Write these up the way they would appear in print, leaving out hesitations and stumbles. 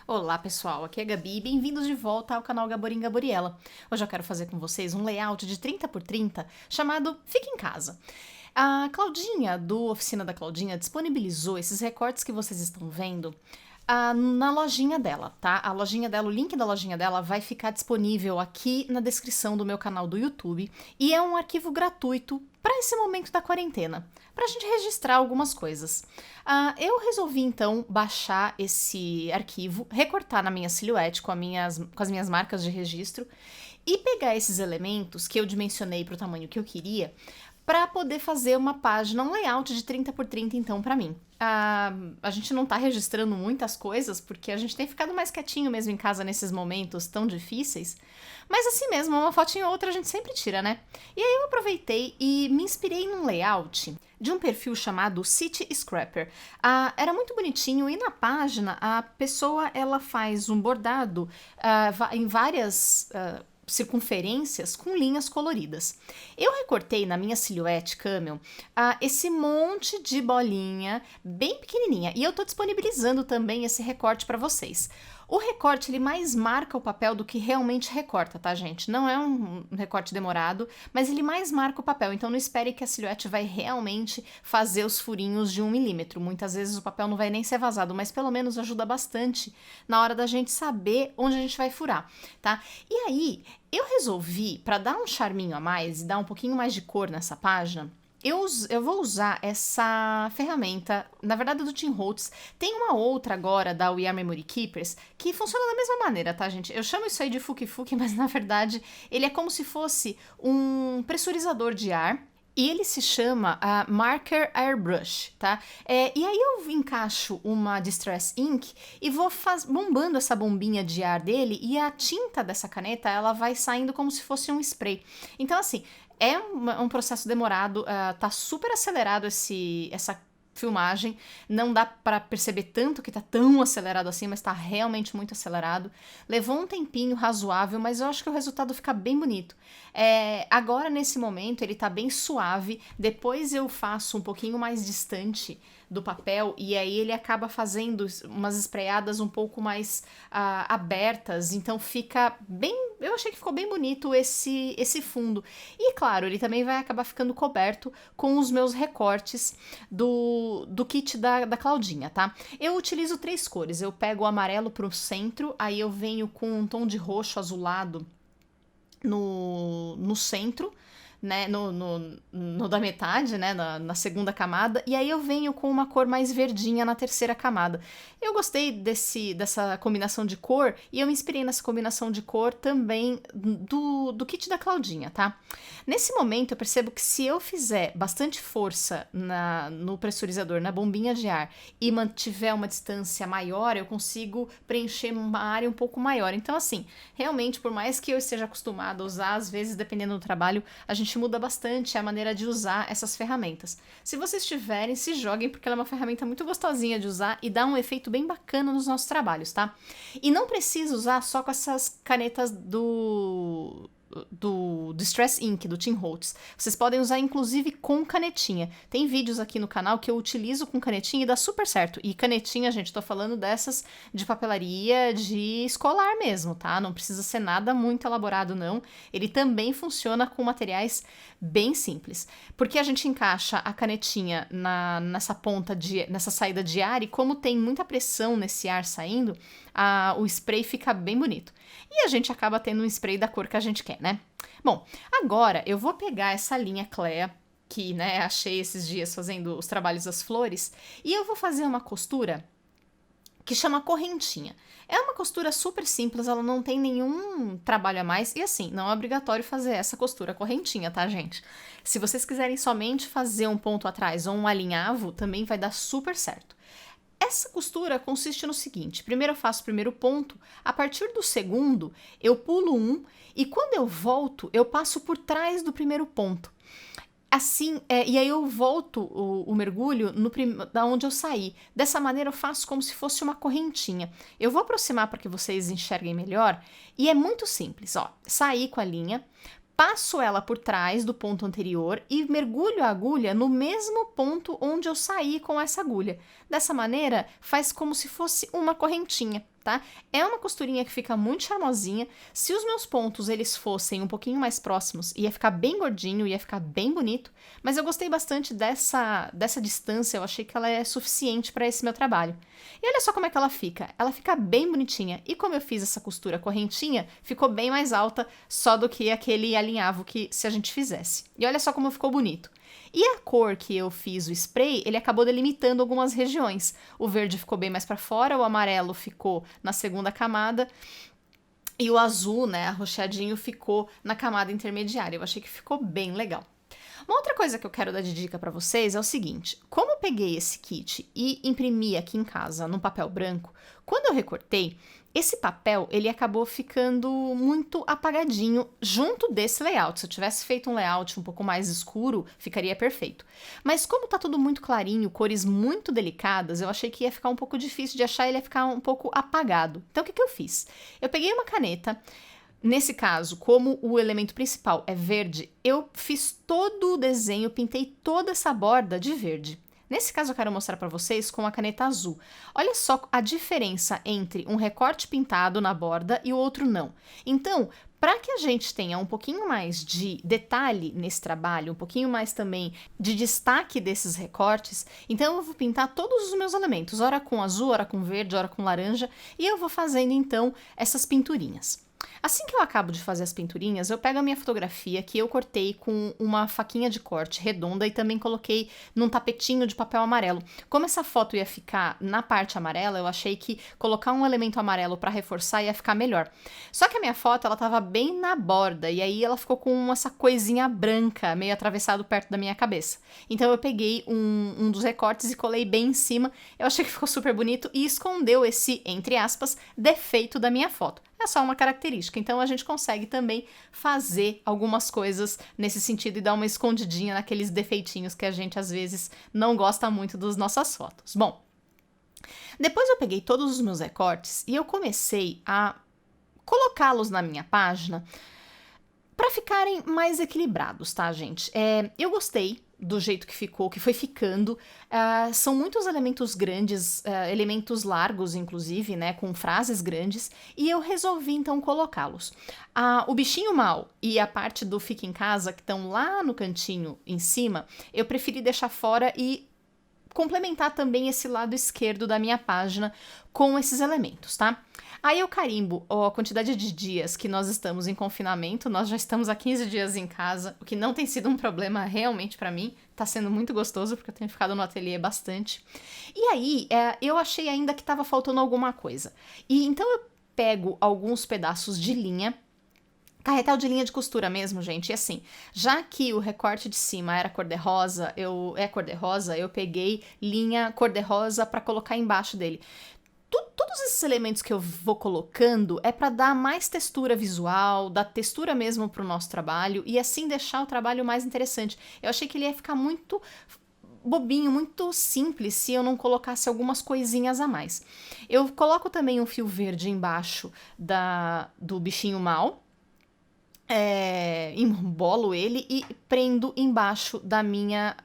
Olá pessoal, aqui é a Gabi e bem-vindos de volta ao canal Gaborim Gaboriela. Hoje eu quero fazer com vocês um layout de 30 por 30 chamado Fica em Casa. A Claudinha, do Oficina da Claudinha, disponibilizou esses recortes que vocês estão vendo na lojinha dela, tá? A lojinha dela, o link da lojinha dela vai ficar disponível aqui na descrição do meu canal do YouTube e é um arquivo gratuito para esse momento da quarentena, para a gente registrar algumas coisas. Eu resolvi então baixar esse arquivo, recortar na minha silhuete com as minhas marcas de registro e pegar esses elementos que eu dimensionei para o tamanho que eu queria para poder fazer uma página, um layout de 30 por 30 então para mim. A gente não tá registrando muitas coisas porque a gente tem ficado mais quietinho mesmo em casa nesses momentos tão difíceis, mas assim mesmo, uma fotinha ou outra a gente sempre tira, né? E aí eu aproveitei e me inspirei num layout de um perfil chamado City Scrapper. Era muito bonitinho e na página a pessoa ela faz um bordado em várias circunferências com linhas coloridas. Eu recortei na minha silhuete camel esse monte de bolinha bem pequenininha e eu tô disponibilizando também esse recorte para vocês. O recorte ele mais marca o papel do que realmente recorta, tá, gente? Não é um recorte demorado, mas ele mais marca o papel, então não espere que a silhuete vai realmente fazer os furinhos de 1 milímetro. Muitas vezes o papel não vai nem ser vazado, mas pelo menos ajuda bastante na hora da gente saber onde a gente vai furar, tá? E aí, eu resolvi, para dar um charminho a mais e dar um pouquinho mais de cor nessa página, eu vou usar essa ferramenta, na verdade do Tim Holtz. Tem uma outra agora da We Are Memory Keepers que funciona da mesma maneira, tá, gente? Eu chamo isso aí de fuki-fuki, mas na verdade ele é como se fosse um pressurizador de ar. E ele se chama Marker Airbrush, tá? E aí eu encaixo uma Distress Ink e vou bombando essa bombinha de ar dele e a tinta dessa caneta, ela vai saindo como se fosse um spray. Então, assim, é um processo demorado, tá super acelerado essa filmagem, não dá pra perceber tanto que tá tão acelerado assim, mas tá realmente muito acelerado. Levou um tempinho razoável, mas eu acho que o resultado fica bem bonito. Agora, nesse momento, ele tá bem suave, depois eu faço um pouquinho mais distante do papel e aí ele acaba fazendo umas espreadas um pouco mais abertas, então fica bem, eu achei que ficou bem bonito esse fundo. E claro, ele também vai acabar ficando coberto com os meus recortes do kit da Claudinha, tá? Eu utilizo 3 cores, eu pego o amarelo pro centro, aí eu venho com um tom de roxo azulado no centro, né, no da metade, né, na segunda camada, e aí eu venho com uma cor mais verdinha na terceira camada. Eu gostei dessa combinação de cor e eu me inspirei nessa combinação de cor também do kit da Claudinha, tá? Nesse momento eu percebo que se eu fizer bastante força no pressurizador, na bombinha de ar, e mantiver uma distância maior, eu consigo preencher uma área um pouco maior. Então, assim, realmente, por mais que eu esteja acostumada a usar, às vezes, dependendo do trabalho, a gente muda bastante a maneira de usar essas ferramentas. Se vocês tiverem, se joguem, porque ela é uma ferramenta muito gostosinha de usar e dá um efeito bem bacana nos nossos trabalhos, tá? E não precisa usar só com essas canetas do Distress Ink, do Tim Holtz. Vocês podem usar inclusive com canetinha. Tem vídeos aqui no canal que eu utilizo com canetinha e dá super certo. E canetinha, gente, tô falando dessas de papelaria de escolar mesmo, tá? Não precisa ser nada muito elaborado, não. Ele também funciona com materiais bem simples. Porque a gente encaixa a canetinha nessa saída de ar e como tem muita pressão nesse ar saindo, o spray fica bem bonito. E a gente acaba tendo um spray da cor que a gente quer, né? Bom, agora eu vou pegar essa linha Clea, que, né, achei esses dias fazendo os trabalhos das flores, e eu vou fazer uma costura que chama correntinha. É uma costura super simples, ela não tem nenhum trabalho a mais, e assim, não é obrigatório fazer essa costura correntinha, tá, gente? Se vocês quiserem somente fazer um ponto atrás ou um alinhavo, também vai dar super certo. Essa costura consiste no seguinte: primeiro eu faço o primeiro ponto, a partir do segundo eu pulo um e quando eu volto eu passo por trás do primeiro ponto. Assim, e aí eu volto o mergulho da onde eu saí. Dessa maneira eu faço como se fosse uma correntinha. Eu vou aproximar para que vocês enxerguem melhor e é muito simples, ó. Saí com a linha, passo ela por trás do ponto anterior e mergulho a agulha no mesmo ponto onde eu saí com essa agulha. Dessa maneira, faz como se fosse uma correntinha. tá? É uma costurinha que fica muito charmosinha. Se os meus pontos eles fossem um pouquinho mais próximos, ia ficar bem gordinho, ia ficar bem bonito, mas eu gostei bastante dessa distância, eu achei que ela é suficiente para esse meu trabalho. E olha só como é que ela fica. Ela fica bem bonitinha. E como eu fiz essa costura correntinha, ficou bem mais alta só do que aquele alinhavo que se a gente fizesse. E olha só como ficou bonito. E a cor que eu fiz o spray, ele acabou delimitando algumas regiões. O verde ficou bem mais para fora, o amarelo ficou na segunda camada e o azul, né, arroxeadinho, ficou na camada intermediária. Eu achei que ficou bem legal. Uma outra coisa que eu quero dar de dica para vocês é o seguinte: como eu peguei esse kit e imprimi aqui em casa num papel branco, quando eu recortei, esse papel ele acabou ficando muito apagadinho junto desse layout. Se eu tivesse feito um layout um pouco mais escuro, ficaria perfeito. Mas como tá tudo muito clarinho, cores muito delicadas, eu achei que ia ficar um pouco difícil de achar, ele ia ficar um pouco apagado. Então o que eu fiz? Eu peguei uma caneta. Nesse caso, como o elemento principal é verde, eu fiz todo o desenho, pintei toda essa borda de verde. Nesse caso, eu quero mostrar para vocês com a caneta azul. Olha só a diferença entre um recorte pintado na borda e o outro não. Então, para que a gente tenha um pouquinho mais de detalhe nesse trabalho, um pouquinho mais também de destaque desses recortes, então eu vou pintar todos os meus elementos, ora com azul, ora com verde, ora com laranja, e eu vou fazendo então essas pinturinhas. Assim que eu acabo de fazer as pinturinhas, eu pego a minha fotografia que eu cortei com uma faquinha de corte redonda e também coloquei num tapetinho de papel amarelo. Como essa foto ia ficar na parte amarela, eu achei que colocar um elemento amarelo para reforçar ia ficar melhor. Só que a minha foto, ela tava bem na borda e aí ela ficou com essa coisinha branca meio atravessado perto da minha cabeça. Então eu peguei um dos recortes e colei bem em cima. Eu achei que ficou super bonito e escondeu esse, entre aspas, defeito da minha foto. É só uma característica, então a gente consegue também fazer algumas coisas nesse sentido e dar uma escondidinha naqueles defeitinhos que a gente às vezes não gosta muito das nossas fotos. Bom, depois eu peguei todos os meus recortes e eu comecei a colocá-los na minha página para ficarem mais equilibrados, tá, gente? Eu gostei do jeito que ficou, que foi ficando. São muitos elementos grandes, elementos largos, inclusive, né, com frases grandes, e eu resolvi, então, colocá-los. O bichinho mal e a parte do Fica em Casa, que estão lá no cantinho em cima, eu preferi deixar fora e complementar também esse lado esquerdo da minha página com esses elementos, tá? Aí eu carimbo a quantidade de dias que nós estamos em confinamento, nós já estamos há 15 dias em casa, o que não tem sido um problema realmente pra mim, tá sendo muito gostoso porque eu tenho ficado no ateliê bastante. E aí, eu achei ainda que tava faltando alguma coisa. E então eu pego alguns pedaços de linha, carretel de linha de costura mesmo, gente. E assim, já que o recorte de cima era cor-de-rosa, eu peguei linha cor-de-rosa para colocar embaixo dele. Todos esses elementos que eu vou colocando é para dar mais textura visual, dar textura mesmo pro nosso trabalho e assim deixar o trabalho mais interessante. Eu achei que ele ia ficar muito bobinho, muito simples se eu não colocasse algumas coisinhas a mais. Eu coloco também um fio verde embaixo do bichinho mal, embolo ele e prendo embaixo da minha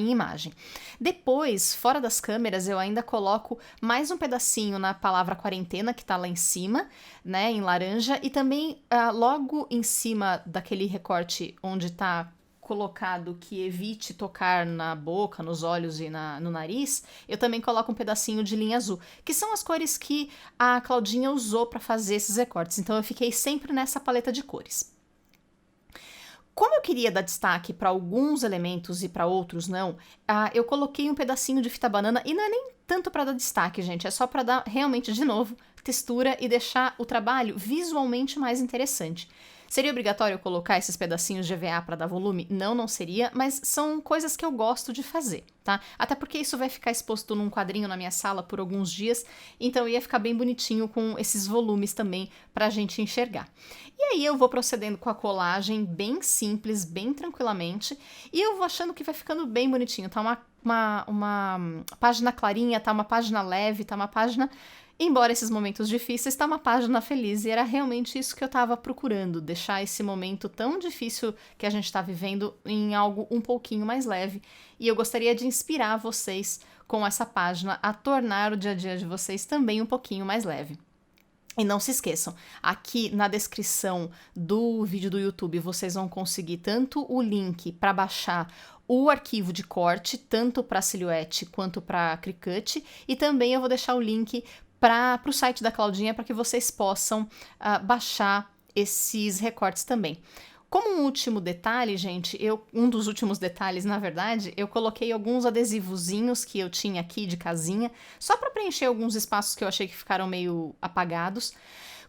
imagem. Depois, fora das câmeras, eu ainda coloco mais um pedacinho na palavra quarentena, que tá lá em cima, né, em laranja, e também logo em cima daquele recorte onde tá colocado que evite tocar na boca, nos olhos e no nariz, eu também coloco um pedacinho de linha azul, que são as cores que a Claudinha usou para fazer esses recortes, então eu fiquei sempre nessa paleta de cores. Como eu queria dar destaque para alguns elementos e para outros não, eu coloquei um pedacinho de fita banana e não é nem tanto para dar destaque, gente, é só para dar realmente, de novo, textura e deixar o trabalho visualmente mais interessante. Seria obrigatório colocar esses pedacinhos de EVA para dar volume? Não, não seria, mas são coisas que eu gosto de fazer, tá? Até porque isso vai ficar exposto num quadrinho na minha sala por alguns dias, então ia ficar bem bonitinho com esses volumes também pra gente enxergar. E aí eu vou procedendo com a colagem bem simples, bem tranquilamente, e eu vou achando que vai ficando bem bonitinho, tá uma página clarinha, tá uma página leve, tá uma página... Embora esses momentos difíceis, tá uma página feliz e era realmente isso que eu tava procurando, deixar esse momento tão difícil que a gente tá vivendo em algo um pouquinho mais leve. E eu gostaria de inspirar vocês com essa página a tornar o dia a dia de vocês também um pouquinho mais leve. E não se esqueçam, aqui na descrição do vídeo do YouTube vocês vão conseguir tanto o link para baixar o arquivo de corte, tanto para Silhouette quanto para Cricut, e também eu vou deixar o link para o site da Claudinha para que vocês possam baixar esses recortes também. Como um último detalhe, gente, um dos últimos detalhes, na verdade, eu coloquei alguns adesivozinhos que eu tinha aqui de casinha, só para preencher alguns espaços que eu achei que ficaram meio apagados.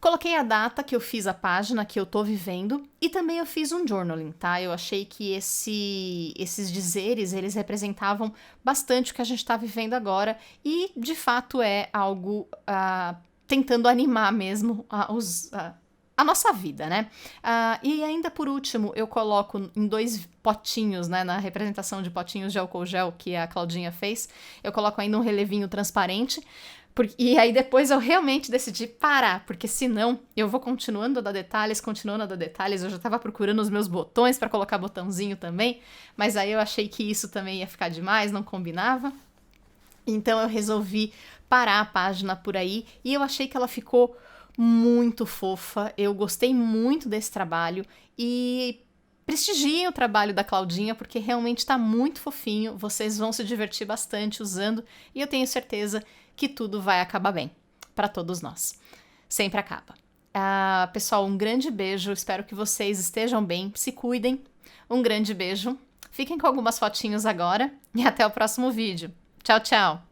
Coloquei a data que eu fiz a página, que eu tô vivendo, e também eu fiz um journaling, tá? Eu achei que esses dizeres, eles representavam bastante o que a gente tá vivendo agora, e de fato é algo tentando animar mesmo a nossa vida, né? E ainda por último, eu coloco em 2 potinhos, né, na representação de potinhos de álcool gel que a Claudinha fez, eu coloco ainda um relevinho transparente, e aí depois eu realmente decidi parar, porque senão eu vou continuando a dar detalhes, eu já tava procurando os meus botões para colocar botãozinho também, mas aí eu achei que isso também ia ficar demais, não combinava, então eu resolvi parar a página por aí, e eu achei que ela ficou muito fofa, eu gostei muito desse trabalho e prestigiem o trabalho da Claudinha porque realmente tá muito fofinho, vocês vão se divertir bastante usando e eu tenho certeza que tudo vai acabar bem para todos nós. Sempre acaba. Pessoal, um grande beijo, espero que vocês estejam bem, se cuidem, um grande beijo, fiquem com algumas fotinhos agora e até o próximo vídeo. Tchau, tchau!